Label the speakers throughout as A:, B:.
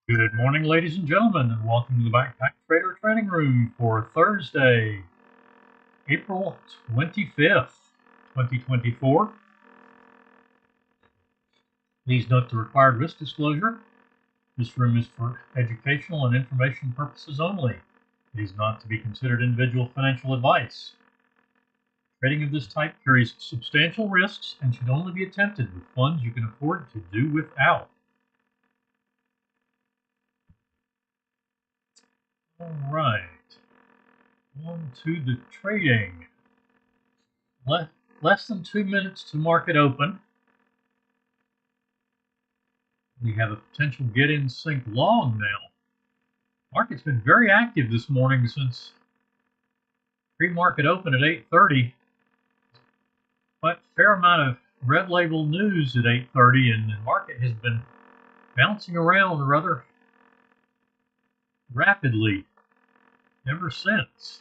A: Good morning, ladies and gentlemen, and welcome to the Backpack Trader Training Room for Thursday, April 25th, 2024. Please note the required risk disclosure. This room is for educational and information purposes only. It is not to be considered individual financial advice. Trading of this type carries substantial risks and should only be attempted with funds you can afford to do without. All right, on to the trading. Less than 2 minutes to market open. We have a potential get in sync long now. Market's been very active this morning since pre-market open at 8:30. But fair amount of red label news at 8:30, and the market has been bouncing around rather rapidly ever since.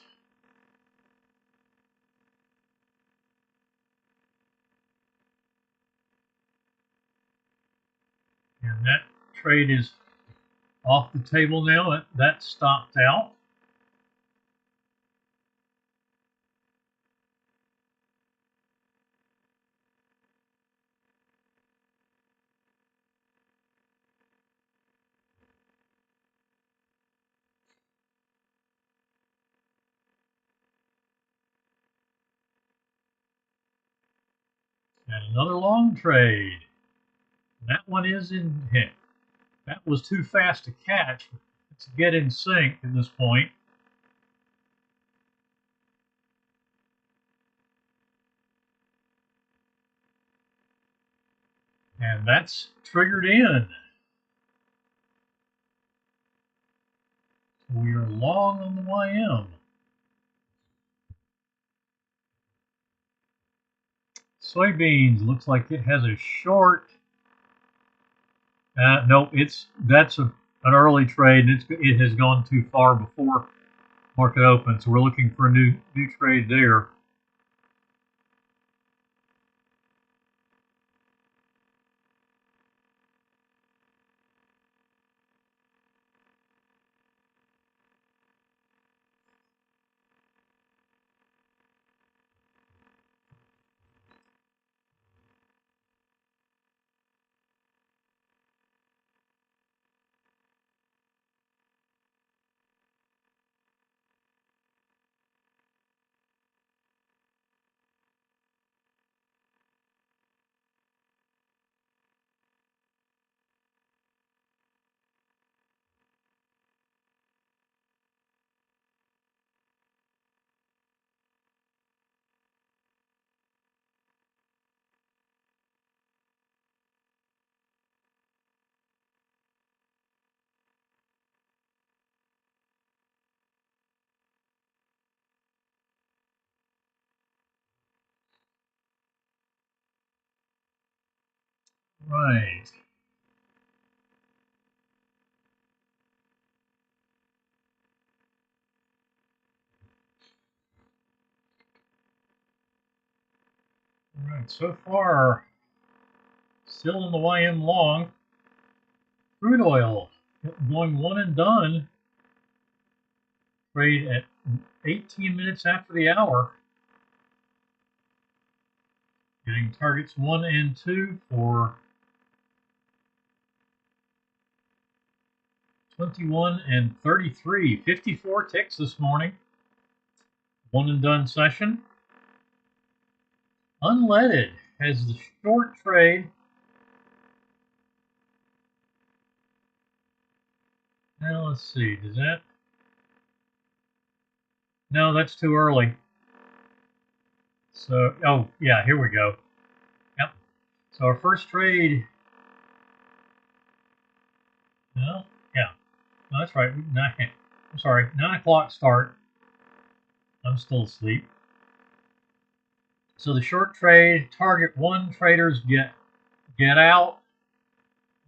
A: And that trade is off the table now. That stopped out. And another long trade. That one is in hit. That was too fast to catch. It's get in sync at this point. And that's triggered in. We are long on the YM. Soybeans looks like it has a short. No, that's an early trade, and it has gone too far before market open. So we're looking for a new trade there. Right. All right. So far, still in the YM long. Crude oil going one and done. Trade at 18 minutes after the hour. Getting targets 1 and 2 for 21 and 33. 54 ticks this morning. One and done session. Unleaded has the short trade. Now let's see, does that? No, that's too early. So, oh yeah, here we go. Yep. So our first trade. No, yeah, no, that's right. I'm sorry, 9 o'clock start. I'm still asleep. So the short trade, target 1 traders get out.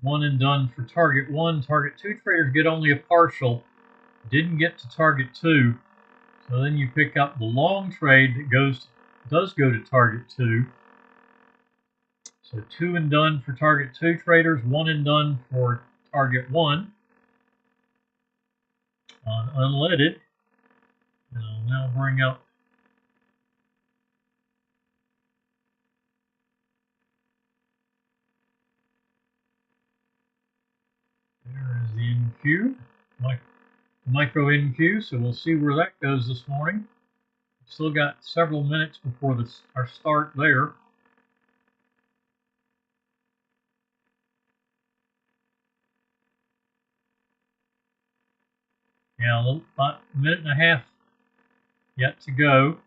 A: 1 and done for target 1. Target 2 traders get only a partial. Didn't get to target 2. So then you pick up the long trade that does go to target 2. So 2 and done for target 2 traders, 1 and done for target 1. unleaded. And I'll now bring up there is the NQ, micro NQ, so we'll see where that goes this morning. Still got several minutes before our start there. Yeah, about a minute and a half yet to go.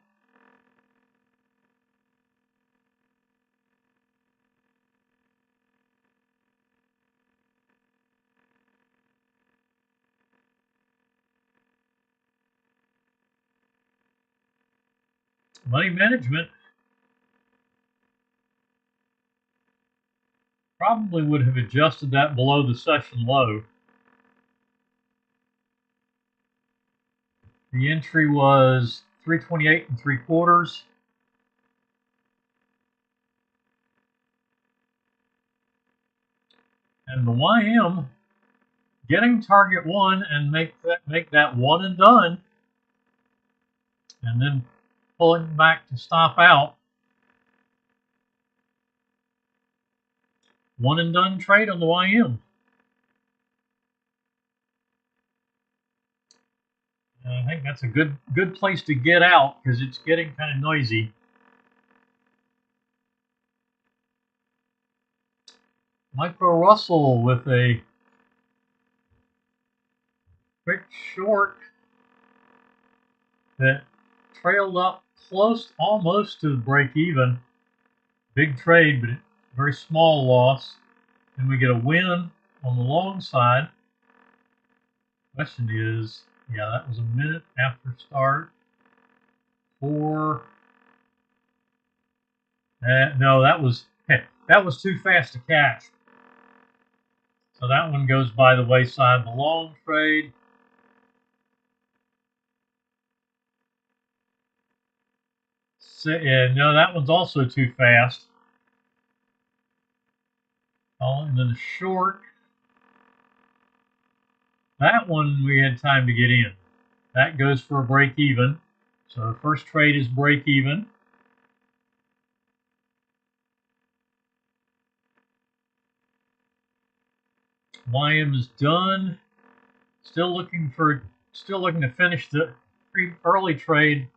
A: Money management probably would have adjusted that below the session low. The entry was 328 3/4. And the YM getting target one and make that one and done, and then pulling back to stop out. One and done trade on the YM. I think that's a good place to get out because it's getting kind of noisy. Micro Russell with a quick short that trailed up close almost to the break even. Big trade, but very small loss. And we get a win on the long side. Question is, yeah, that was a minute after start. No, that was too fast to catch. So that one goes by the wayside. The long trade. No, that one's also too fast. Oh, and then the short. That one we had time to get in. That goes for a break even. So the first trade is break even. YM is done. Still looking to finish the early trade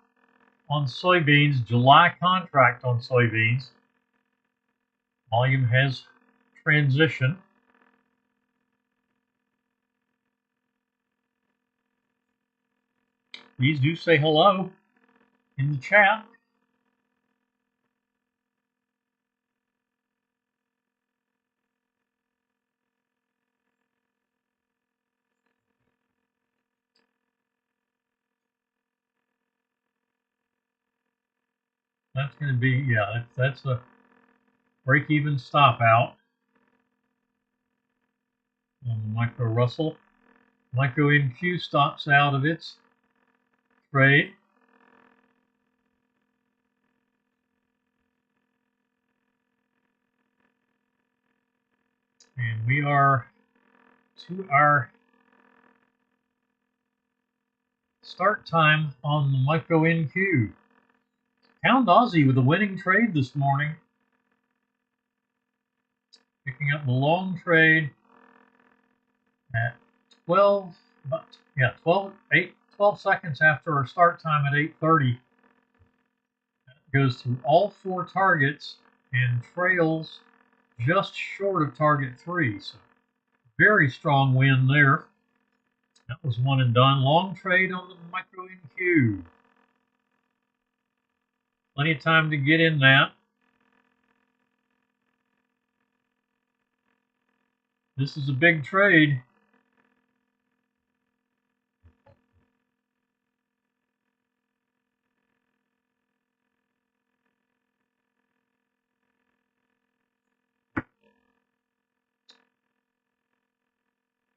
A: on soybeans, July contract on soybeans. Volume has transition. Please do say hello in the chat. That's going to be, yeah, that's a break-even stop out on the Micro Russell. Micro NQ stops out of its trade. And we are to our start time on the Micro NQ. Pound Aussie with a winning trade this morning. Picking up the long trade at 12 seconds after our start time at 8:30. Goes through all four targets and trails just short of target 3. So very strong win there. That was one and done. Long trade on the Micro NQ. Plenty of time to get in that. This is a big trade.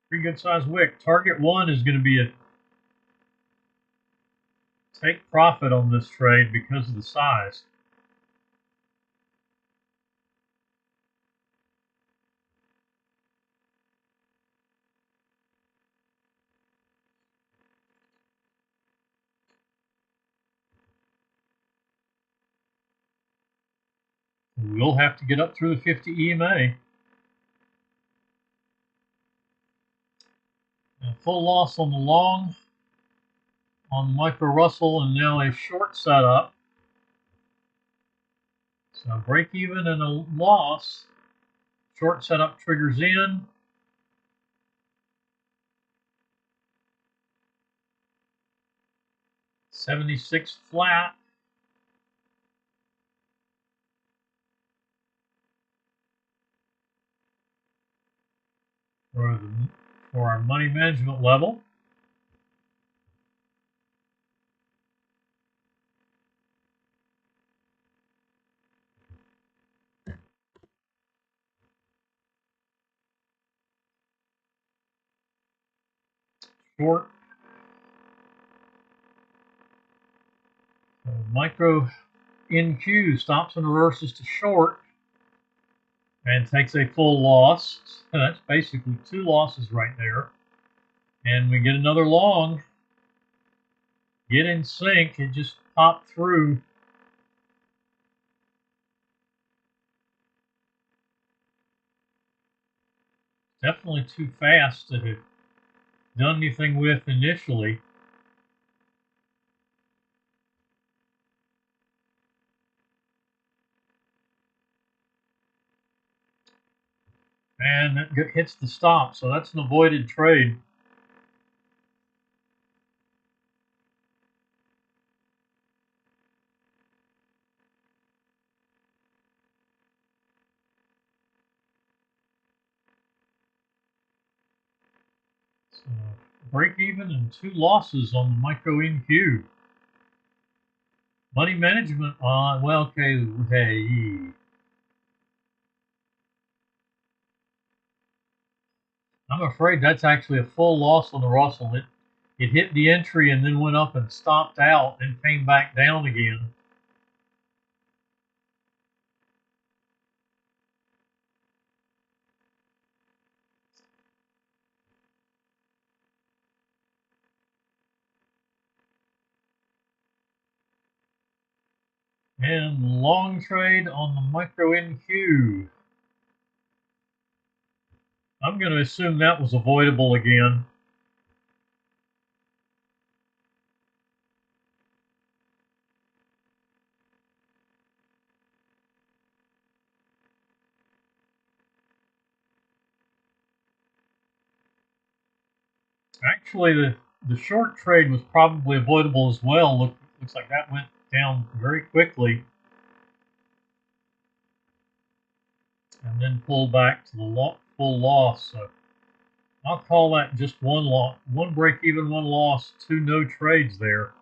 A: Pretty good size wick. Target 1 is going to be a take profit on this trade because of the size. we will have to get up through the 50 EMA. Full loss on the long, on the micro Russell, and now a short setup. So break even and a loss. Short setup triggers in. $76 flat. For our money management level. Short. Micro NQ stops and reverses to short and takes a full loss. So that's basically 2 losses right there. And we get another long. Get in sync. It just popped through. Definitely too fast to have done anything with initially. And it hits the stop, so that's an avoided trade. So break even and 2 losses on the micro NQ. Money management on, well, okay, hey. I'm afraid that's actually a full loss on the Russell. It hit the entry and then went up and stopped out and came back down again. And long trade on the micro NQ. I'm going to assume that was avoidable again. Actually, the short trade was probably avoidable as well. Looks like that went down very quickly and then pulled back to the full loss. So I'll call that just one loss, one break even, one loss, 2 no trades there.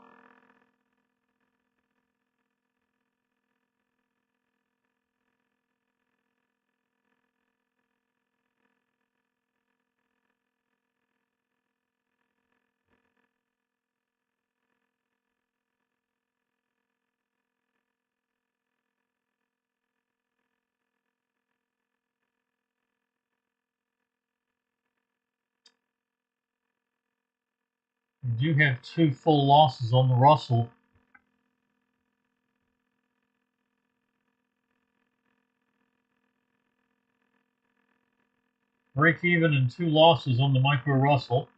A: We do have 2 full losses on the Russell. Break even and 2 losses on the micro Russell.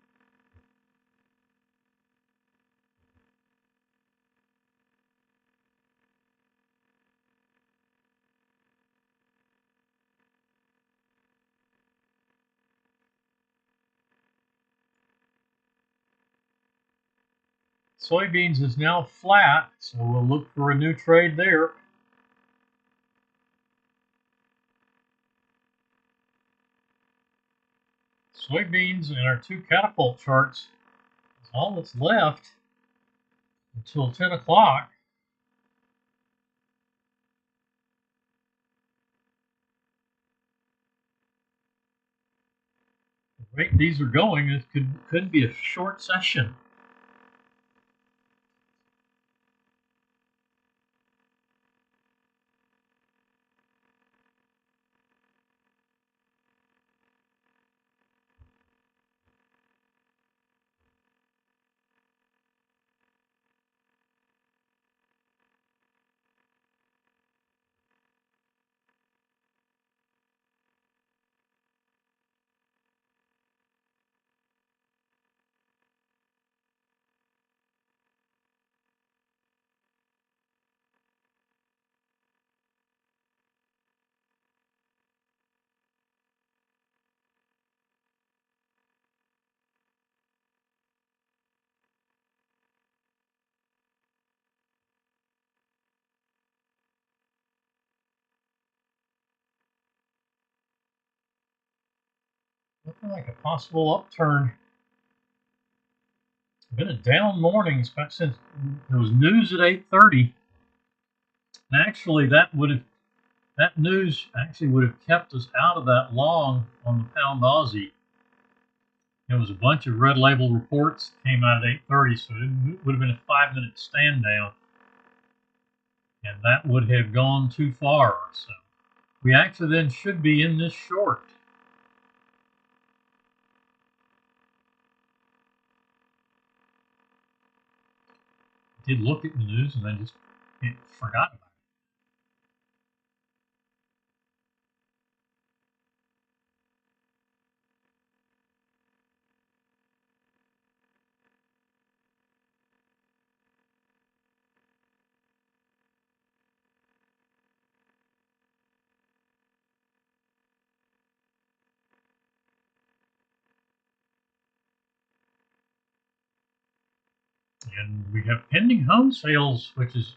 A: Soybeans is now flat, so we'll look for a new trade there. Soybeans and our 2 catapult charts is all that's left until 10 o'clock. The rate these are going, it could be a short session. like a possible upturn. Been a down morning since there was news at 8:30. And actually, that news actually would have kept us out of that long on the pound Aussie. There was a bunch of red label reports that came out at 8:30, so it would have been a 5-minute stand down, and that would have gone too far. So we actually then should be in this short. Did look at the news and then just forgot about it. And we have pending home sales, which is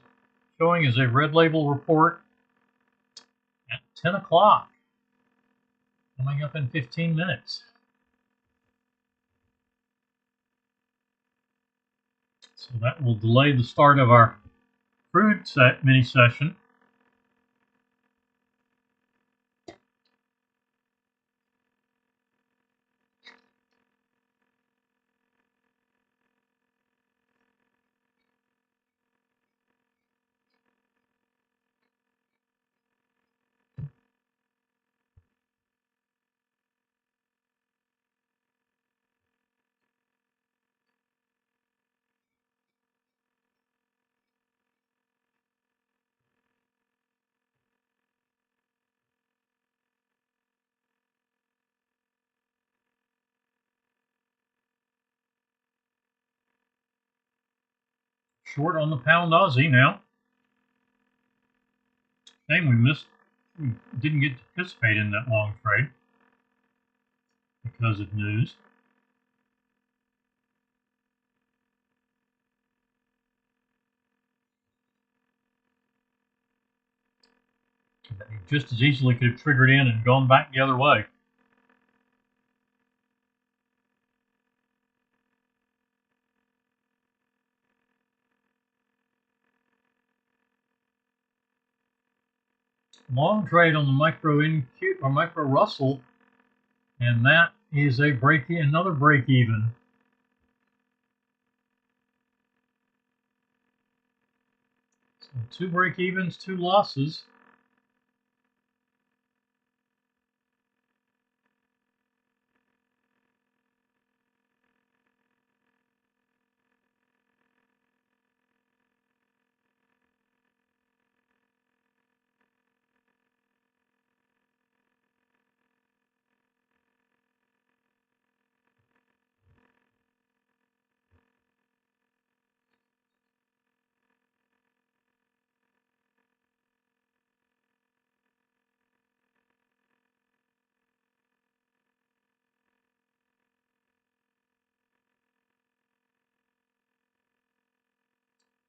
A: showing as a red label report at 10 o'clock, coming up in 15 minutes. So that will delay the start of our crude mini session. Short on the pound Aussie now. Shame we didn't get to participate in that long trade because of news. Just as easily could have triggered in and gone back the other way. Long trade on the micro NQ or micro Russell, and that is another break even. So 2 break evens, 2 losses.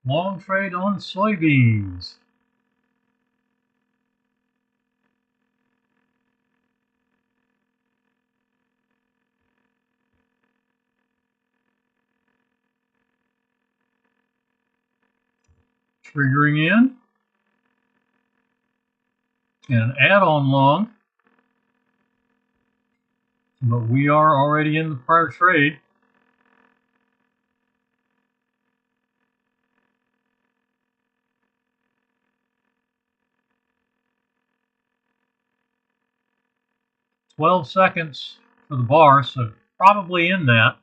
A: Long trade on soybeans. Triggering in. And an add-on long. But we are already in the prior trade. $12 seconds for the bar, so probably in that.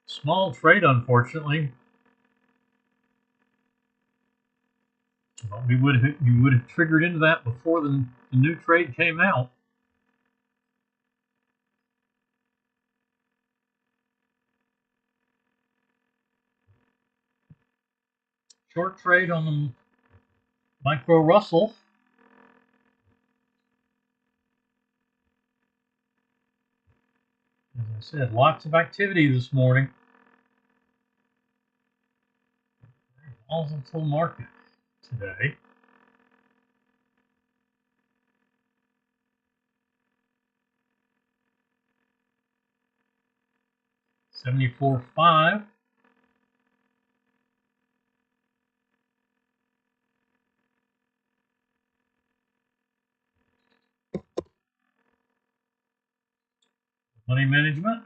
A: Small trade, unfortunately. But you would have triggered into that before the new trade came out. Short trade on the micro Russell. said, lots of activity this morning. Volatile market today. $74.5. Money management.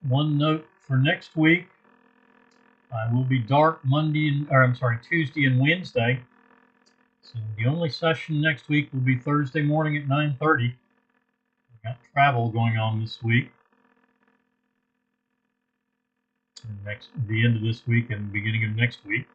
A: One note for next week, I will be dark Tuesday and Wednesday. So the only session next week will be Thursday morning at 9:30. We've got travel going on this week. And the end of this week and the beginning of next week.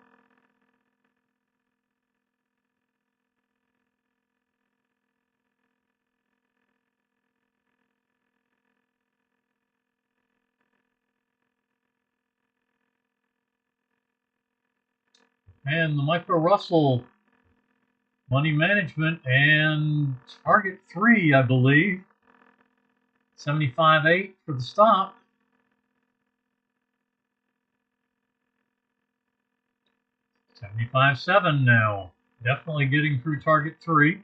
A: And the Micro Russell money management and target 3, I believe. 75.8 for the stop. 75.7 now. Definitely getting through target 3.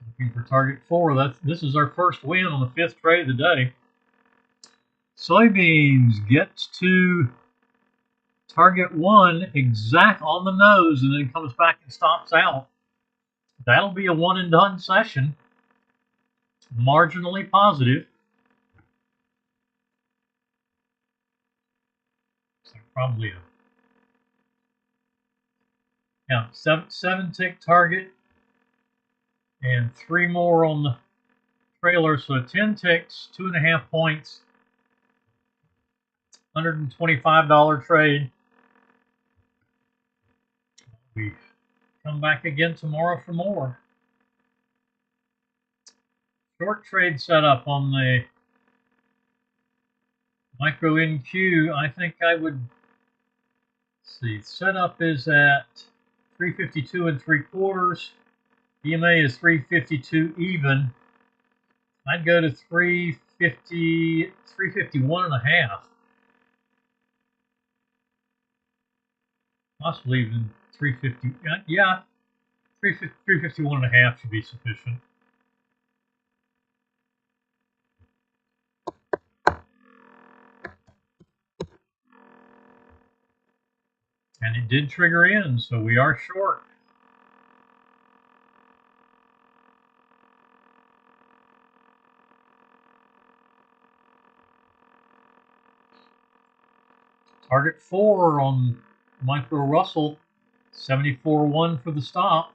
A: Looking for target 4. This is our first win on the 5th trade of the day. Soybeans gets to target 1 exact on the nose and then comes back and stops out. That'll be a one and done session. Marginally positive. So probably a seven tick target and 3 more on the trailer. So 10 ticks, 2.5 points, $125 trade. We come back again tomorrow for more. Short trade setup on the Micro NQ. I think I would see. Setup is at 352 3/4. EMA is 352 even. I'd go to 351.5. Possibly even 350. Yeah, 351.5 should be sufficient. And it did trigger in, so we are short. Target 4 on Micro Russell, 74.1 for the stop.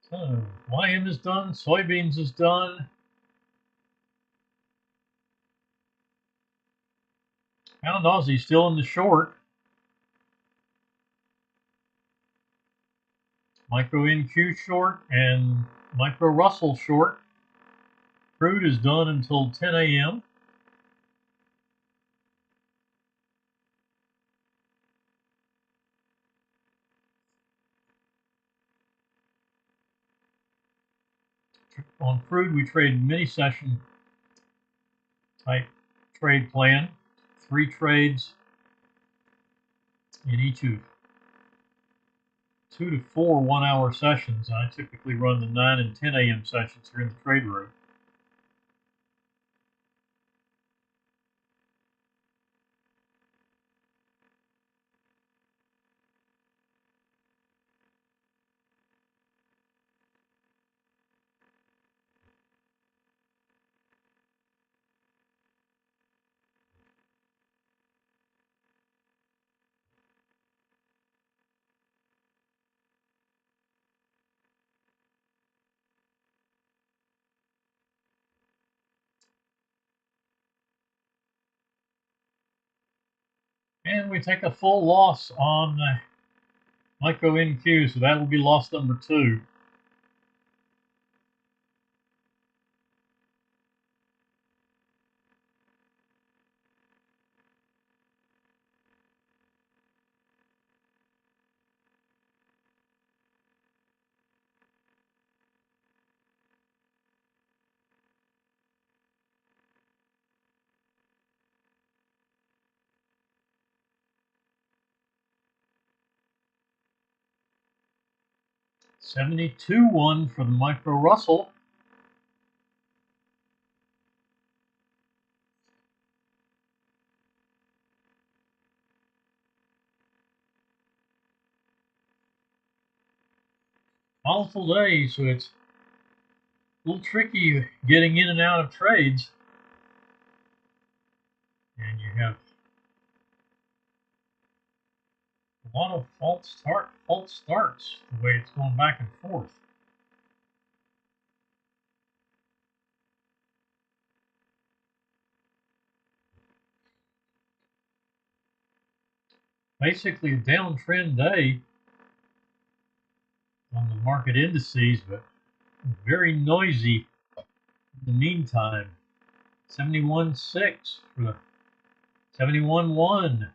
A: So YM is done, soybeans is done. Pound Aussie still in the short. Micro NQ short and Micro Russell short. Crude is done until 10 a.m. On crude, we trade mini session type trade plan. 3 trades in each of 2 to 4 1-hour sessions. I typically run the 9 and 10 a.m. sessions here in the trade room. And we take a full loss on micro NQ, so that will be loss number 2. $72.1 for the micro Russell. Volatile day, so it's a little tricky getting in and out of trades. And you have a lot of false starts, the way it's going back and forth. Basically a downtrend day on the market indices, but very noisy in the meantime. 71.6 for the 71.1.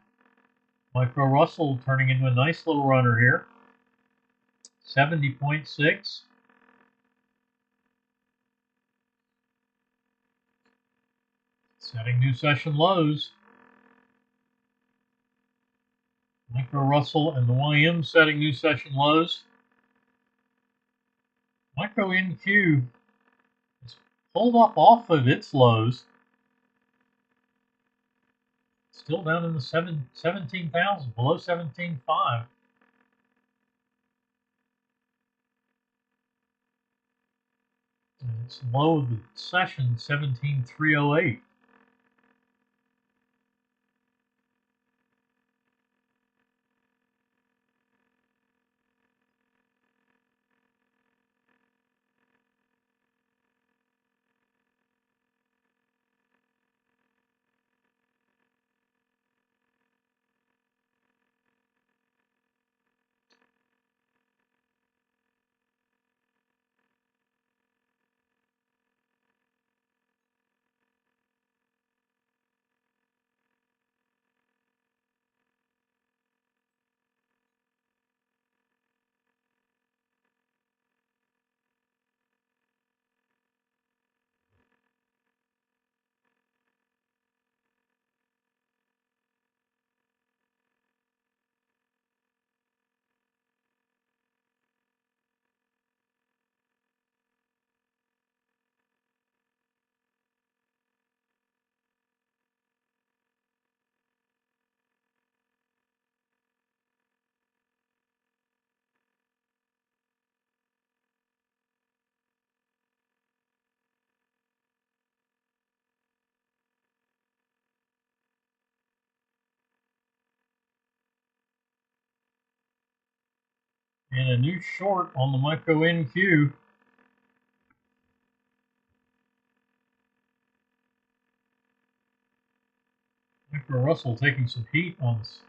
A: Micro Russell turning into a nice little runner here. 70.6. Setting new session lows. Micro Russell and the YM setting new session lows. Micro NQ has pulled up off of its lows. Still down in the 17,000, below 17.5. And its low of the session, 17,308. And a new short on the Micro NQ. Micro Russell taking some heat on this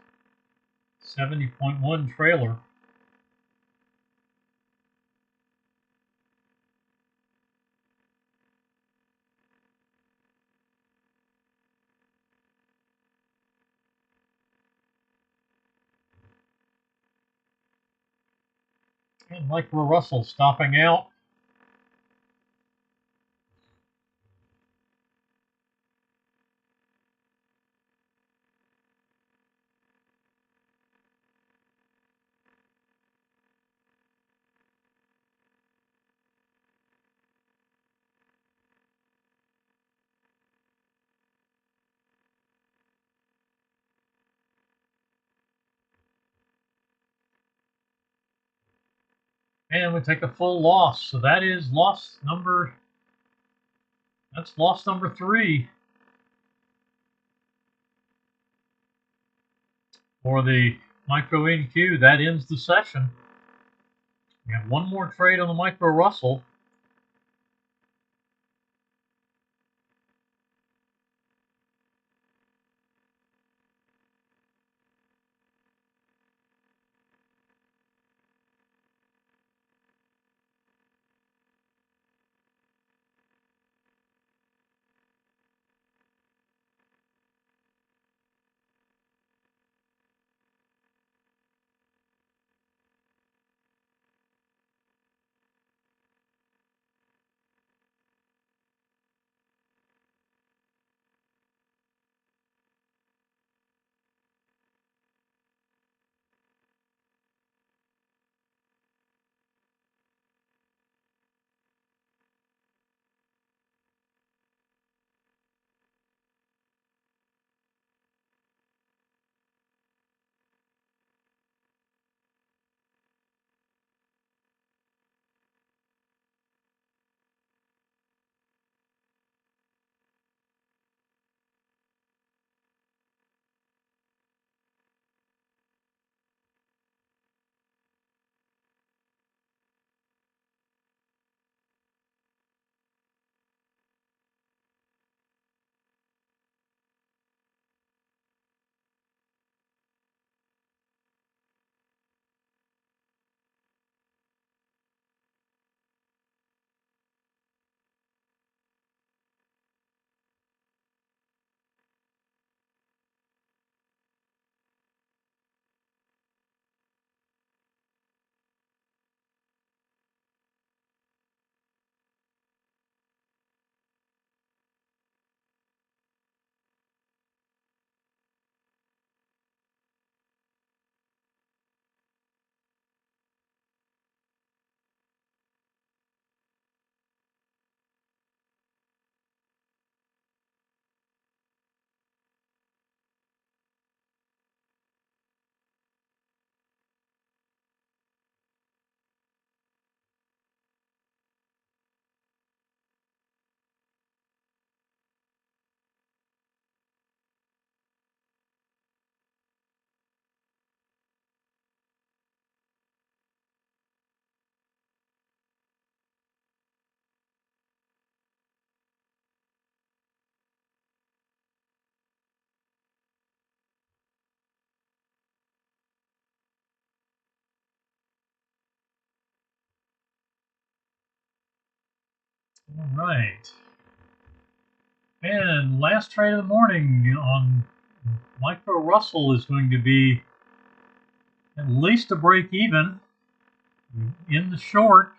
A: 70.1 trailer. And Micro Russell stopping out. And we take a full loss. So that is loss number 3 for the Micro NQ. That ends the session. We have one more trade on the Micro Russell. All right. And last trade of the morning on Micro Russell is going to be at least a break even in the short.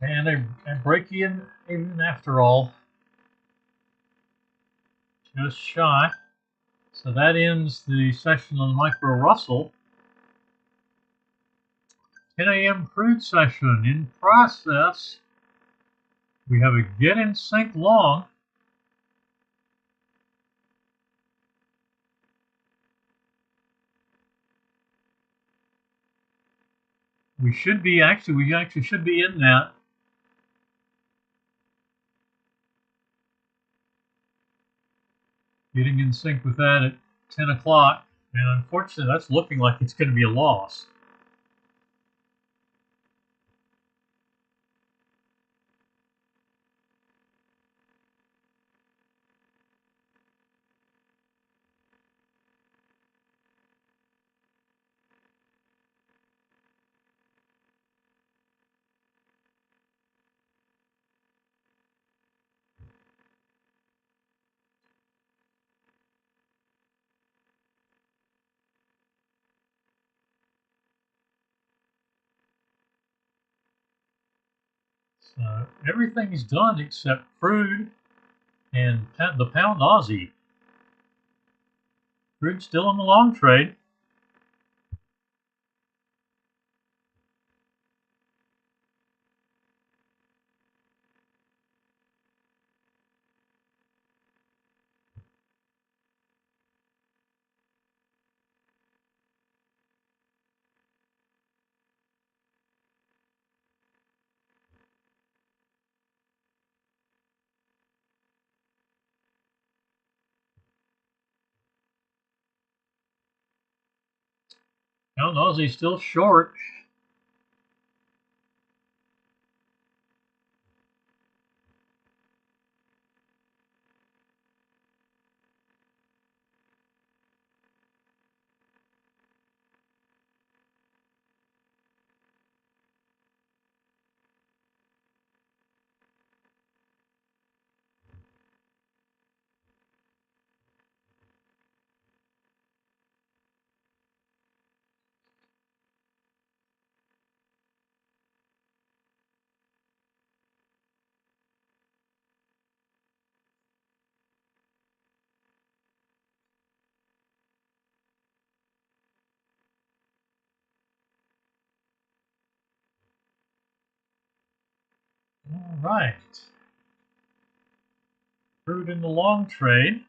A: And a break even after all. Just shy. So that ends the session on Micro Russell. 10 a.m. crude session in process. We have a get in sync long. We actually should be in that. Getting in sync with that at 10 o'clock. And unfortunately, that's looking like it's going to be a loss. So everything's done except crude and the pound Aussie. Crude still in the long trade. Pound Aussie still short. All right. Crude in the long trade.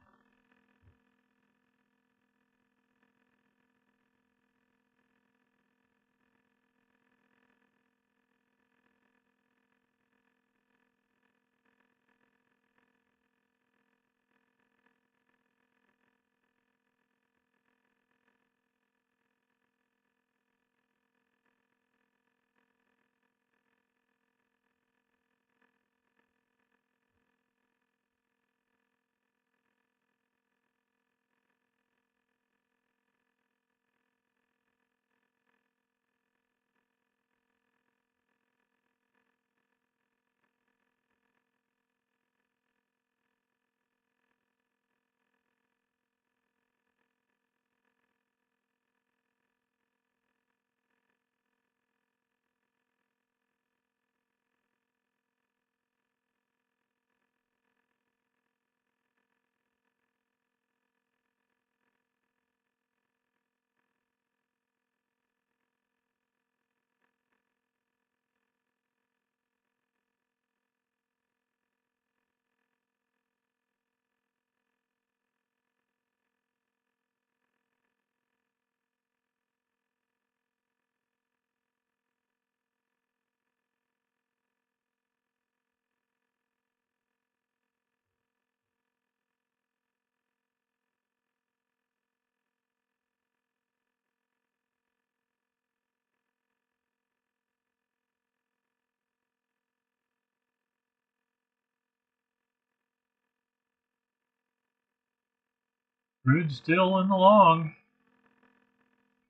A: Crude still in the long.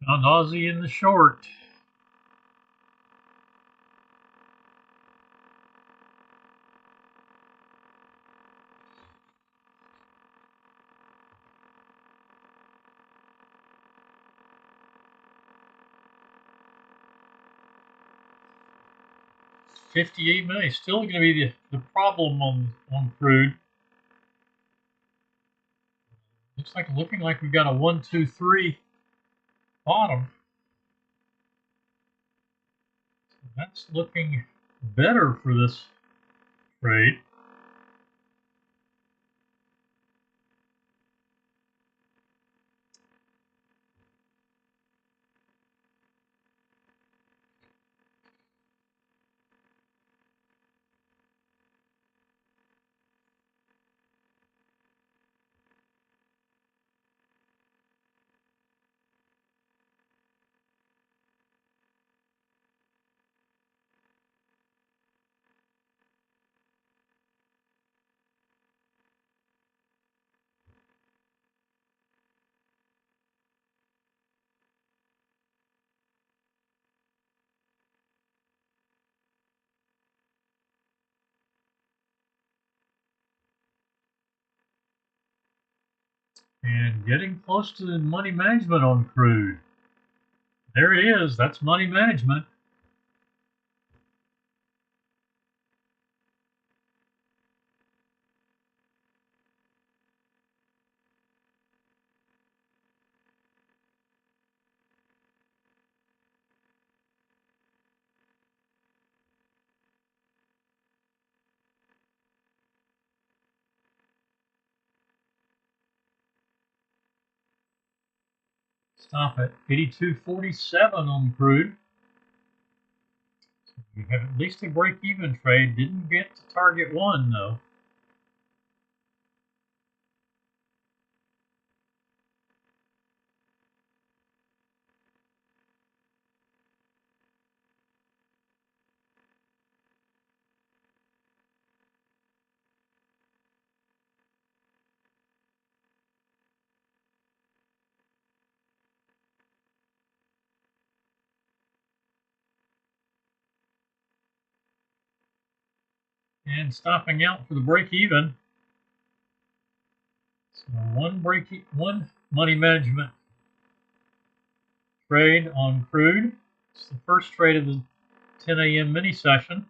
A: Pound Aussie in the short. $58 million. Still going to be the problem on crude. Looking like we've got a 1, 2, 3 bottom. So that's looking better for this trade. And getting close to the money management on crude. There it is. That's money management. Stop at 82.47 on crude. So we have at least a break-even trade. Didn't get to target 1 though. And stopping out for the break-even. So one money management trade on crude. It's the first trade of the 10 a.m. mini session.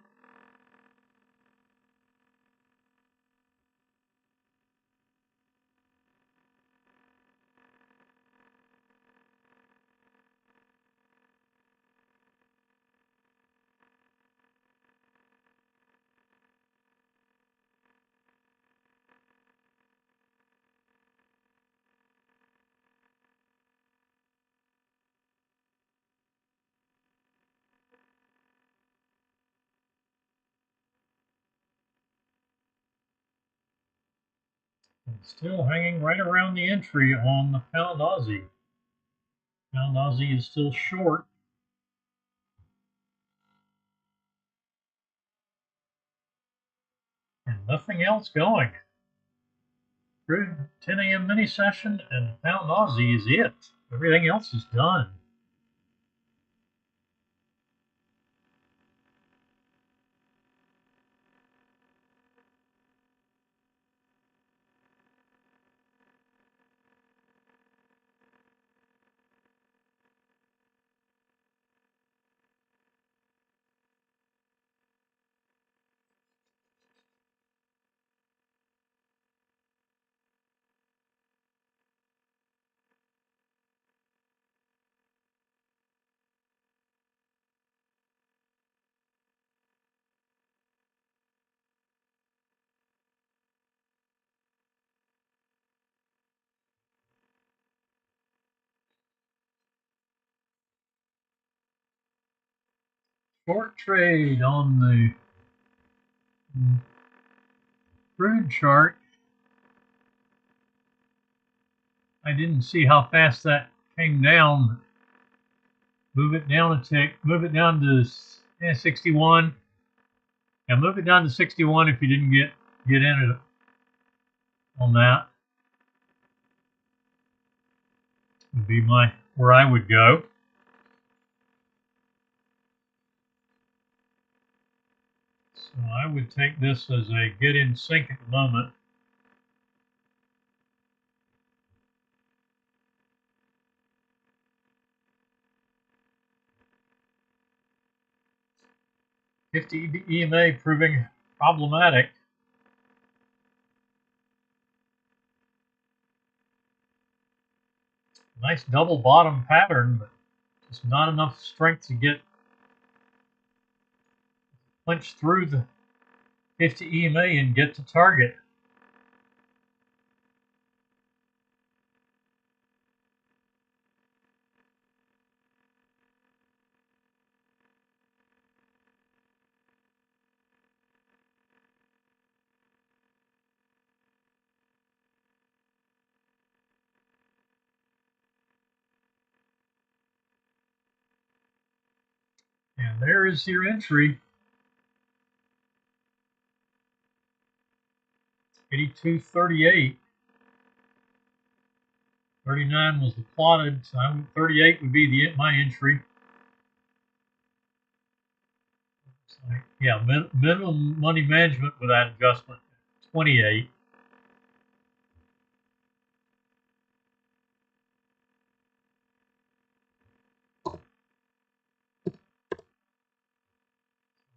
A: And still hanging right around the entry on the Pound Aussie. Pound Aussie is still short. And nothing else going. Crude 10 a.m. mini session and Pound Aussie is it. Everything else is done. Short trade on the crude chart. I didn't see how fast that came down. Move it down a tick. Move it down to 61. Yeah, move it down to 61 if you didn't get in it on that. would be where I would go. So I would take this as a get in sync at the moment. $50 EMA proving problematic. Nice double bottom pattern, but just not enough strength to get punched through the 50 EMA and get to target. And there is your entry. 82.38. 39 was the plotted, so 38 would be my entry. So, yeah, minimum money management with that adjustment, 28.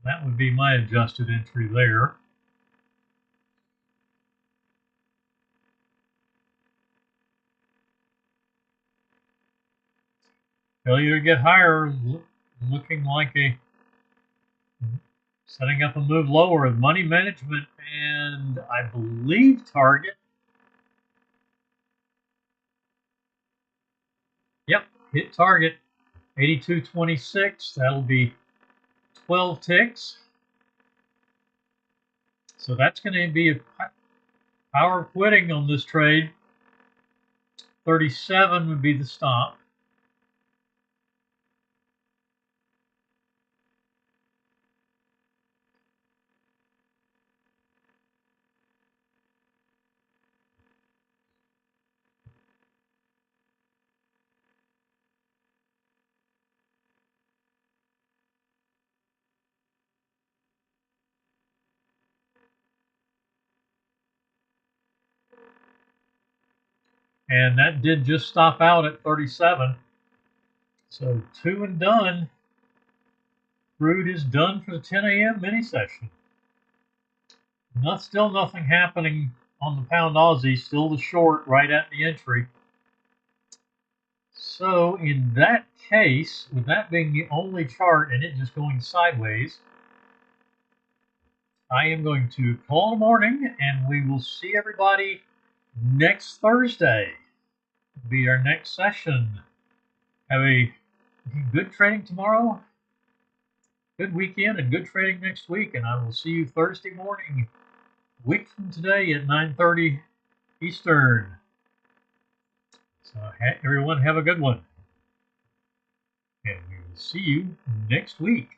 A: That would be my adjusted entry there. Failure to get higher, looking like setting up a move lower with money management and I believe target. Yep, hit target 82.26. That'll be 12 ticks. So that's going to be a power quitting on this trade. 37 would be the stop. And that did just stop out at 37. So 2 and done. Crude is done for the 10 a.m. mini session. Still nothing happening on the pound Aussie. Still the short right at the entry. So in that case, with that being the only chart and it just going sideways, I am going to call in the morning and we will see everybody next Thursday. It'll be our next session. Have a good trading tomorrow, good weekend, and good trading next week. And I will see you Thursday morning, a week from today at 9:30 Eastern. So everyone have a good one. And we will see you next week.